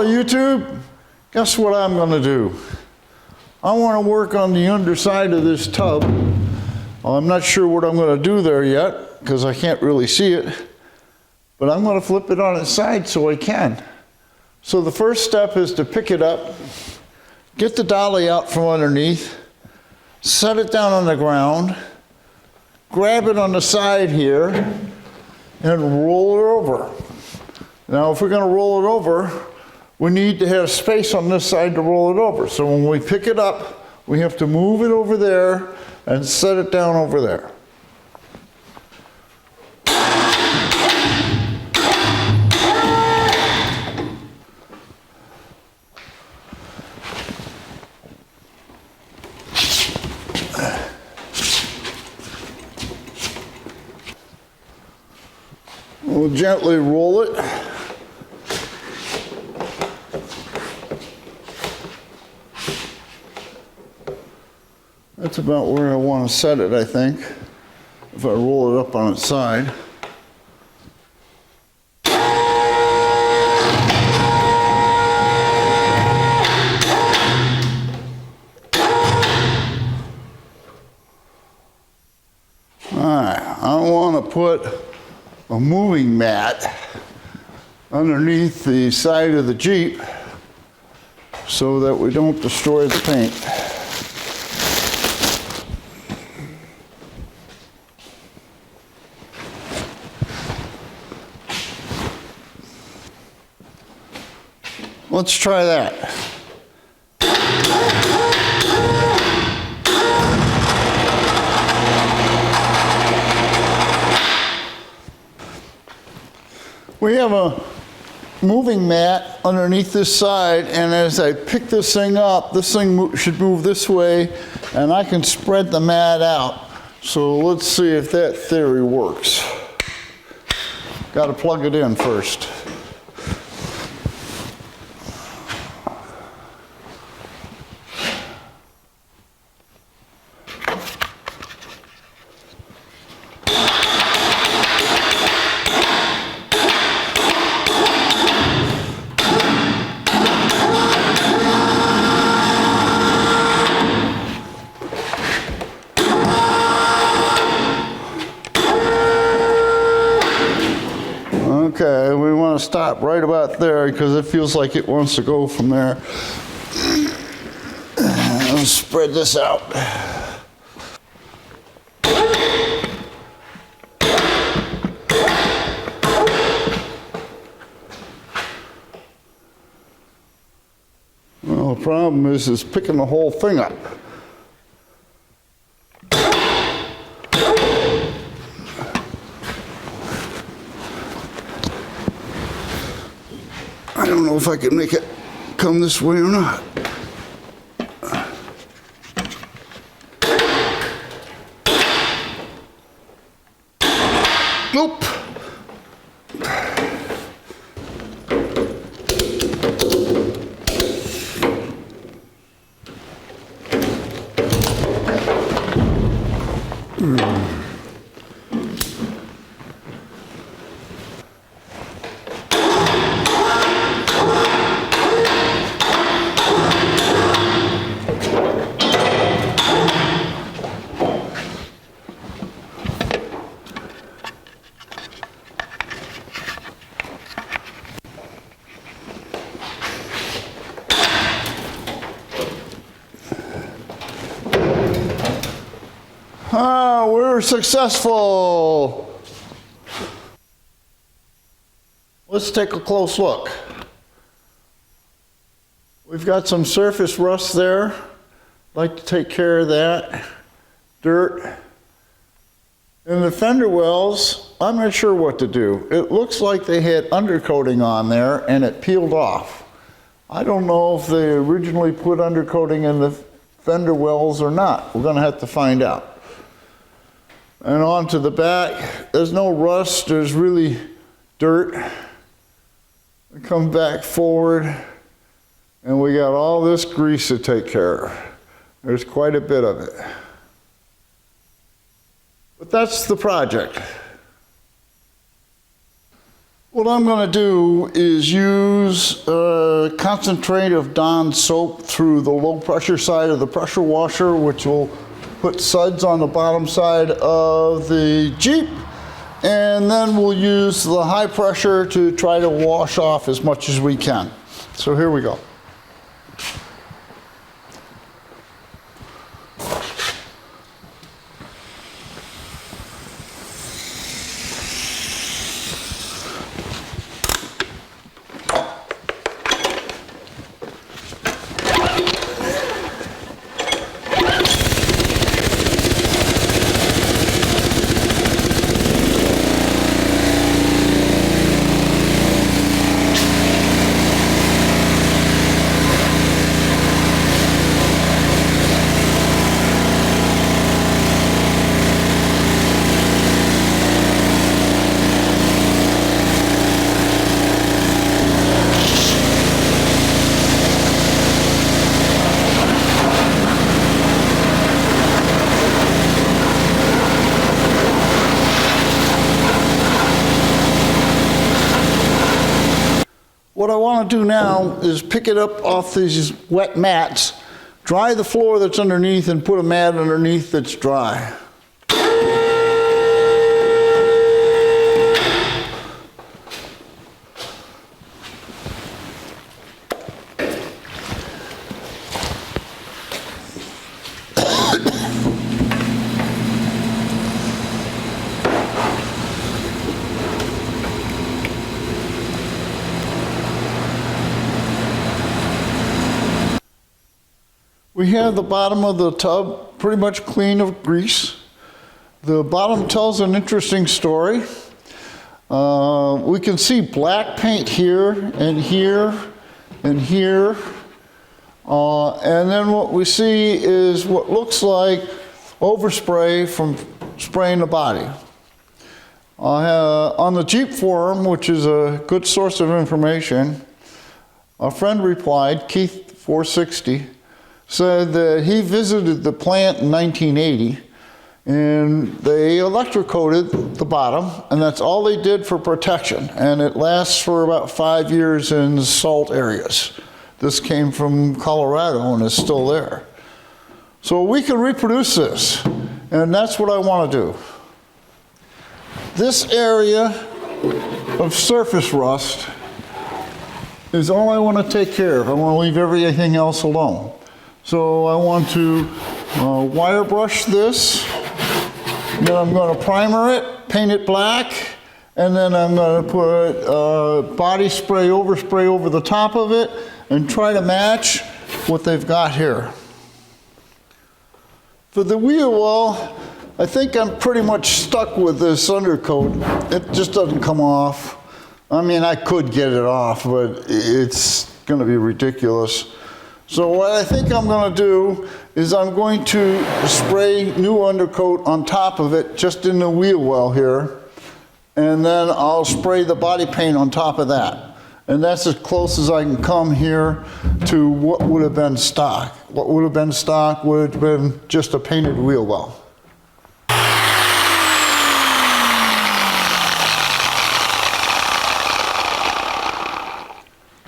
Hello YouTube, guess what I'm going to do? I want to work on the underside of this tub. Well, I'm not sure what I'm going to do there yet because I can't really see it, but I'm going to flip it on its side so I can. So the first step is to pick it up, get the dolly out from underneath, set it down on the ground, grab it on the side here, and roll it over. Now if we're going to roll it over, we need to have space on this side to roll it over. So when we pick it up, we have to move it over there and set it down over there. We'll gently roll it. That's about where I want to set it, I think, if I roll it up on its side. Alright, I want to put a moving mat underneath the side of the Jeep so that we don't destroy the paint. Let's try that. We have a moving mat underneath this side, and as I pick this thing up, this thing should move this way, and I can spread the mat out. So let's see if that theory works. Got to plug it in first. Okay, we want to stop right about there because it feels like it wants to go from there. Let's spread this out. Well, the problem is picking the whole thing up. I don't know if I can make it come this way or not. Nope. Ah, we're successful. Let's take a close look. We've got some surface rust there. I'd like to take care of that. Dirt. And the fender wells, I'm not sure what to do. It looks like they had undercoating on there and it peeled off. I don't know if they originally put undercoating in the fender wells or not. We're going to have to find out. And on to the back, there's no rust, there's really dirt. We come back forward, and we got all this grease to take care of. There's quite a bit of it. But that's the project. What I'm going to do is use a concentrate of Dawn soap through the low pressure side of the pressure washer, which will put suds on the bottom side of the Jeep. And then we'll use the high pressure to try to wash off as much as we can. So here we go. What I want to do now is pick it up off these wet mats, dry the floor that's underneath, and put a mat underneath that's dry. We have the bottom of the tub pretty much clean of grease. The bottom tells an interesting story. We can see black paint here and here and here. And then what we see is what looks like overspray from spraying the body. On the Jeep forum, which is a good source of information, a friend replied, Keith 460, said that he visited the plant in 1980 and they electrocoated the bottom, and that's all they did for protection, and it lasts for about 5 years in salt areas. This came from Colorado and is still there. So we can reproduce this, and that's what I want to do. This area of surface rust is all I want to take care of. I want to leave everything else alone. So I want to wire brush this, then I'm going to primer it, paint it black, and then I'm going to put body spray overspray over the top of it and try to match what they've got here. For the wheel well, I think I'm pretty much stuck with this undercoat. It just doesn't come off. I mean, I could get it off, but it's going to be ridiculous. So what I think I'm going to do is I'm going to spray new undercoat on top of it, just in the wheel well here, and then I'll spray the body paint on top of that. And that's as close as I can come here to what would have been stock. What would have been stock would have been just a painted wheel well.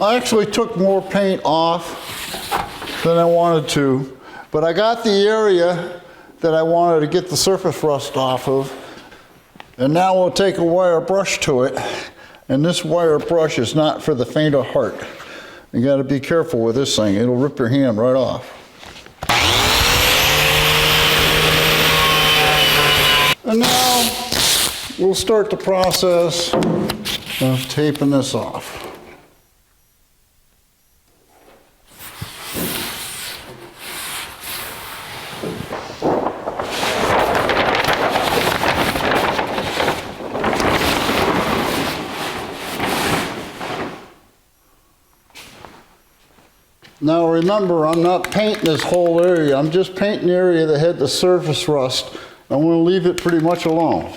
I actually took more paint off than I wanted to, but I got the area that I wanted to get the surface rust off of, and now we'll take a wire brush to it, and this wire brush is not for the faint of heart. You got to be careful with this thing. It'll rip your hand right off. And now we'll start the process of taping this off. Now remember, I'm not painting this whole area. I'm just painting the area that had the surface rust. I'm going to leave it pretty much alone.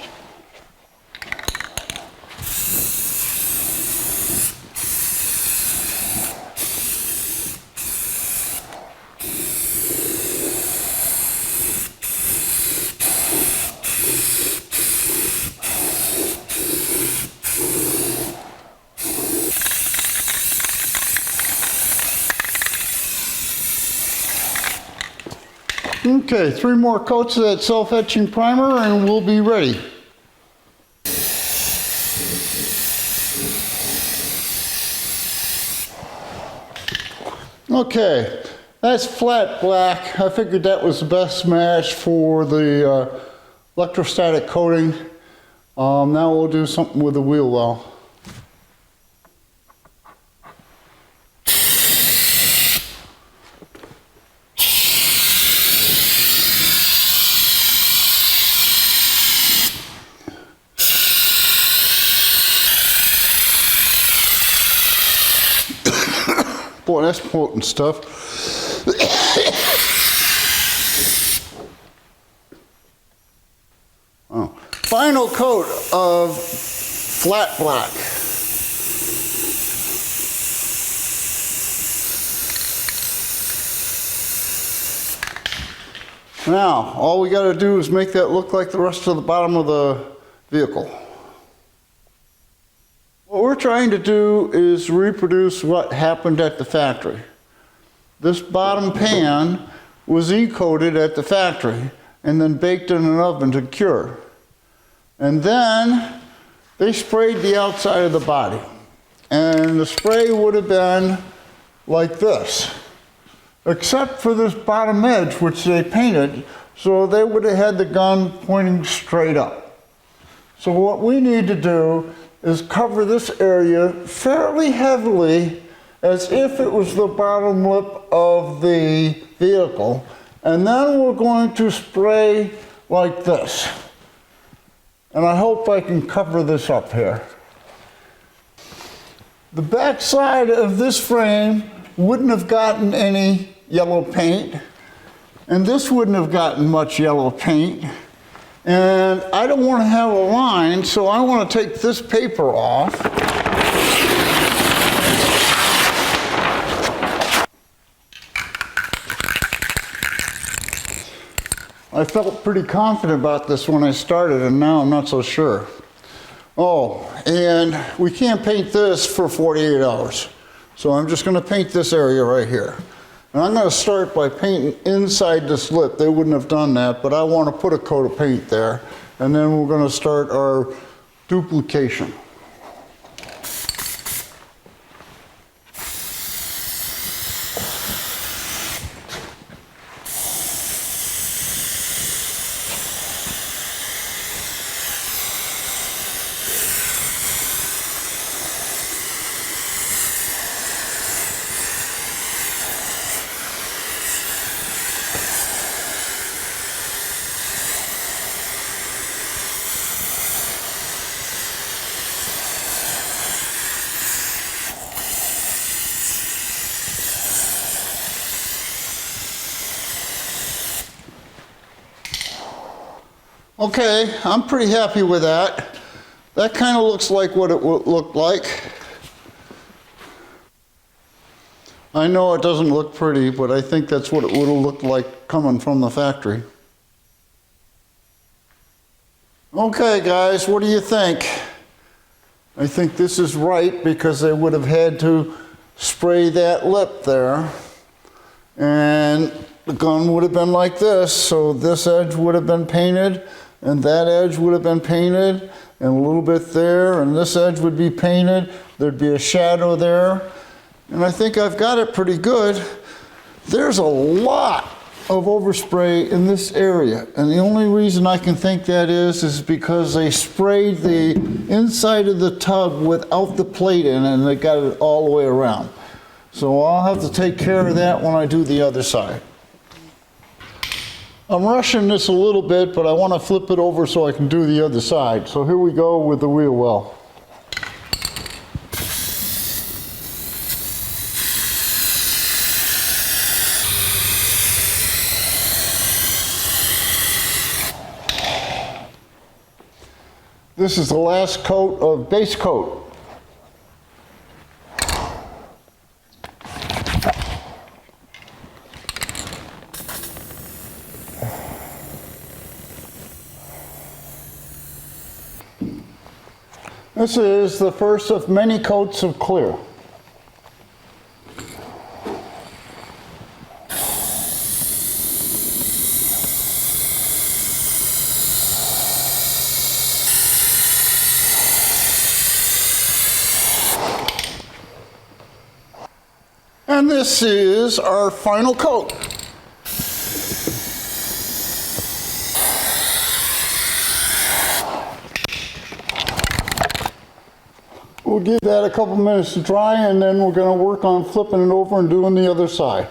Okay, 3 more coats of that self-etching primer and we'll be ready. Okay, that's flat black. I figured that was the best match for the electrostatic coating. Now we'll do something with the wheel well. Boy, that's potent stuff. Oh. Final coat of flat black. Now, all we got to do is make that look like the rest of the bottom of the vehicle. What we're trying to do is reproduce what happened at the factory. This bottom pan was E-coated at the factory and then baked in an oven to cure. And then they sprayed the outside of the body. And the spray would have been like this, except for this bottom edge, which they painted, so they would have had the gun pointing straight up. So what we need to do is cover this area fairly heavily as if it was the bottom lip of the vehicle. And then we're going to spray like this. And I hope I can cover this up here. The back side of this frame wouldn't have gotten any yellow paint, and this wouldn't have gotten much yellow paint. And I don't want to have a line, so I want to take this paper off. I felt pretty confident about this when I started, and now I'm not so sure. Oh, and we can't paint this for 48 hours. So I'm just going to paint this area right here. And I'm going to start by painting inside this lip. They wouldn't have done that, but I want to put a coat of paint there. And then we're going to start our duplication. Okay, I'm pretty happy with that. That kind of looks like what it would look like. I know it doesn't look pretty, but I think that's what it would have looked like coming from the factory. Okay guys, what do you think? I think this is right because they would have had to spray that lip there. And the gun would have been like this, so this edge would have been painted, and that edge would have been painted, and a little bit there, and this edge would be painted. There'd be a shadow there. And I think I've got it pretty good. There's a lot of overspray in this area, and the only reason I can think that is because they sprayed the inside of the tub without the plate in, and they got it all the way around. So I'll have to take care of that when I do the other side. I'm rushing this a little bit, but I want to flip it over so I can do the other side. So here we go with the wheel well. This is the last coat of base coat. This is the first of many coats of clear. And this is our final coat. We'll give that a couple minutes to dry, and then we're going to work on flipping it over and doing the other side.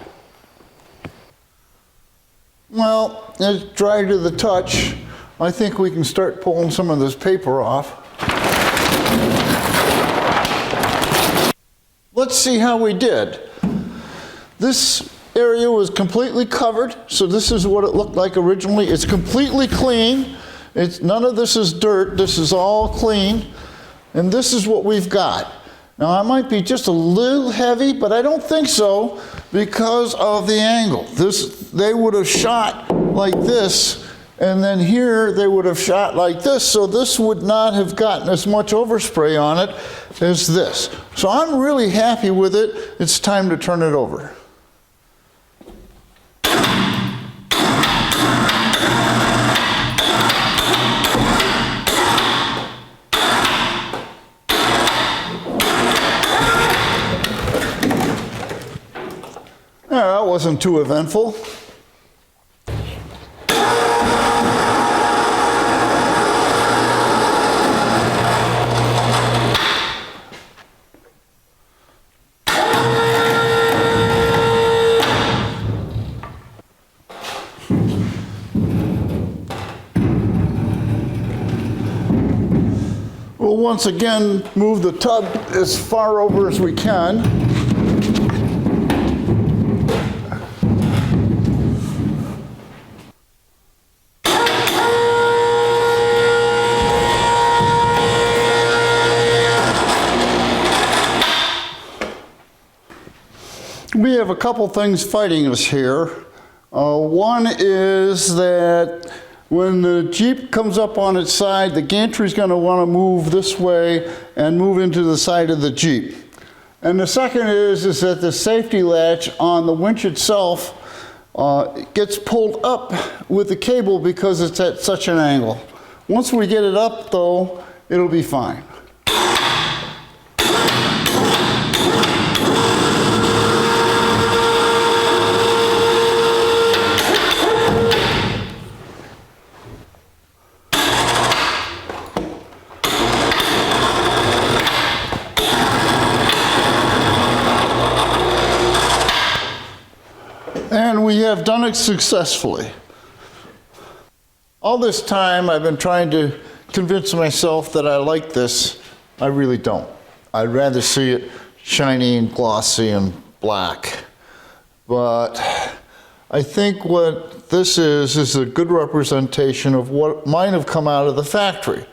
Well, it's dry to the touch. I think we can start pulling some of this paper off. Let's see how we did. This area was completely covered, so this is what it looked like originally. It's completely clean. None of this is dirt. This is all clean. And this is what we've got. Now, I might be just a little heavy, but I don't think so because of the angle. They would have shot like this, and then here they would have shot like this, so this would not have gotten as much overspray on it as this. So I'm really happy with it. It's time to turn it over. Yeah, that wasn't too eventful. We'll once again move the tub as far over as we can. We have a couple things fighting us here. One is that when the Jeep comes up on its side, the gantry is going to want to move this way and move into the side of the Jeep. And the second is that the safety latch on the winch itself gets pulled up with the cable because it's at such an angle. Once we get it up, though, it'll be fine. And we have done it successfully. All this time I've been trying to convince myself that I like this. I really don't. I'd rather see it shiny and glossy and black. But I think what this is a good representation of what might have come out of the factory.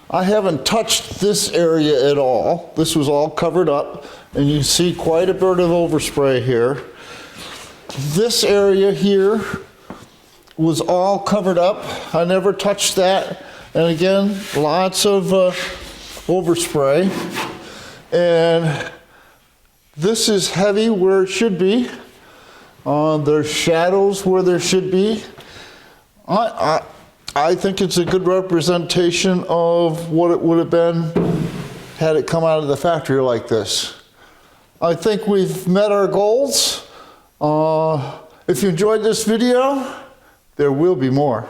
I haven't touched this area at all. This was all covered up, and you see quite a bit of overspray here. This area here was all covered up. I never touched that. And again, lots of overspray. And this is heavy where it should be. There's shadows where there should be. I think it's a good representation of what it would have been had it come out of the factory like this. I think we've met our goals. If you enjoyed this video, there will be more.